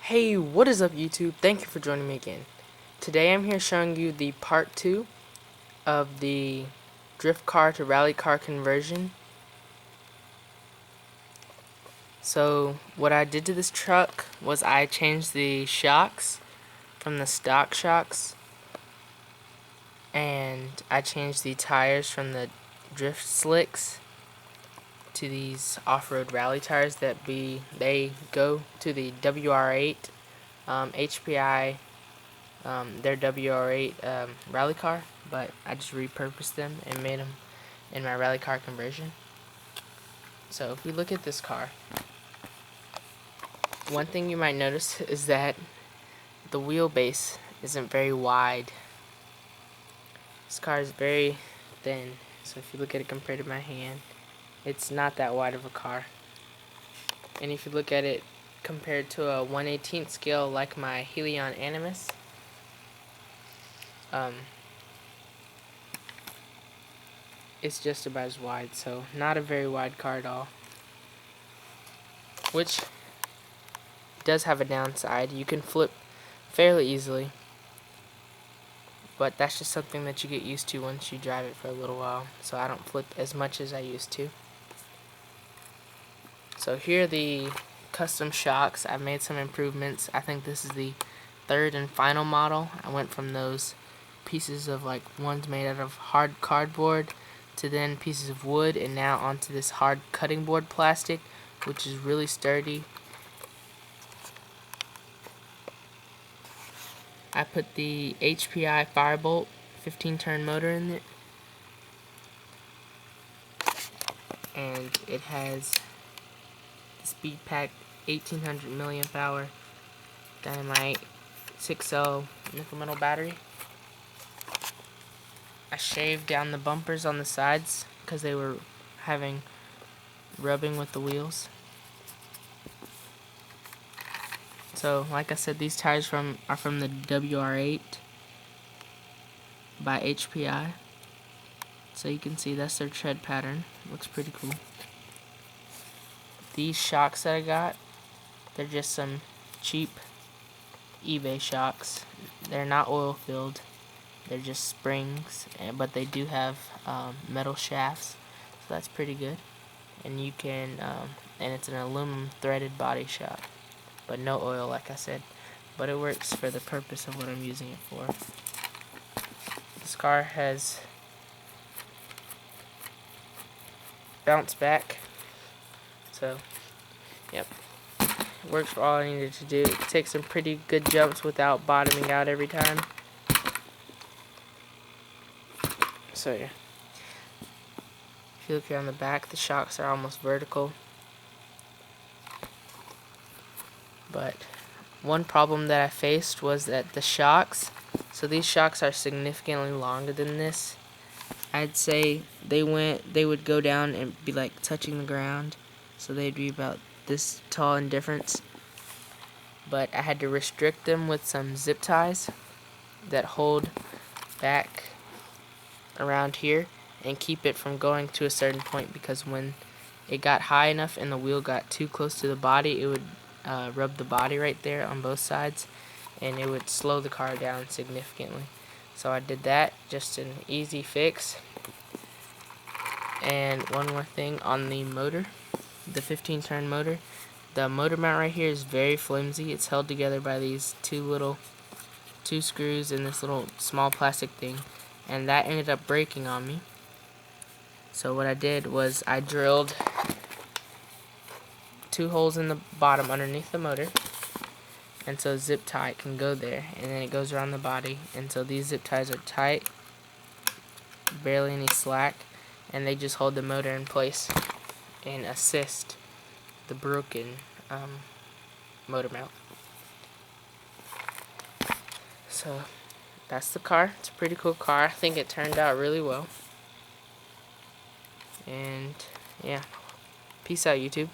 Hey, what is up YouTube? Thank you for joining me again. Today I'm here showing you the part 2 of the drift car to rally car conversion. So what I did to this truck was I changed the shocks from the stock shocks, and I changed the tires from the drift slicks to these off-road rally tires they go to the WR8 HPI. Their WR8 rally car, but I just repurposed them and made them in my rally car conversion. So if we look at this car, one thing you might notice is that the wheelbase isn't very wide. This car is very thin, so if you look at it compared to my hand, it's not that wide of a car. And if you look at it compared to a 1/18 scale like my Helion Animus, it's just about as wide, so not a very wide car at all. Which does have a downside. You can flip fairly easily, but that's just something that you get used to once you drive it for a little while. So I don't flip as much as I used to. So here are the custom shocks. I've made some improvements. I think this is the third and final model. I went from those pieces of like ones made out of hard cardboard to then pieces of wood, and now onto this hard cutting board plastic, which is really sturdy. I put the HPI Firebolt 15-turn motor in it, and it has the Speed Pack 1800 milliamp hour dynamite 6L nickel metal battery. I shaved down the bumpers on the sides because they were having rubbing with the wheels. So, like I said, these tires are from the WR8 by HPI. So you can see that's their tread pattern. Looks pretty cool. These shocks that I got, they're just some cheap eBay shocks. They're not oil filled. They're just springs, but they do have metal shafts, so that's pretty good. And you can, and it's an aluminum threaded body shock, but no oil, like I said. But it works for the purpose of what I'm using it for. This car has bounce back, so yep, it works for all I needed to do. It takes some pretty good jumps without bottoming out every time. So yeah, if you look here on the back, the shocks are almost vertical. But one problem that I faced was that the shocks, so these shocks are significantly longer than this. I'd say they would go down and be like touching the ground, so they'd be about this tall in difference. But I had to restrict them with some zip ties that hold back around here and keep it from going to a certain point, because when it got high enough and the wheel got too close to the body, it would rub the body right there on both sides, and it would slow the car down significantly. So I did that, just an easy fix. And one more thing on the motor, the 15-turn motor, the motor mount right here is very flimsy. It's held together by these two screws and this little small plastic thing, and that ended up breaking on me. So what I did was I drilled 2 holes in the bottom underneath the motor, and so a zip tie can go there, and then it goes around the body, and so these zip ties are tight, barely any slack, and they just hold the motor in place and assist the broken motor mount. So that's the car. It's a pretty cool car. I think it turned out really well. And yeah, peace out YouTube.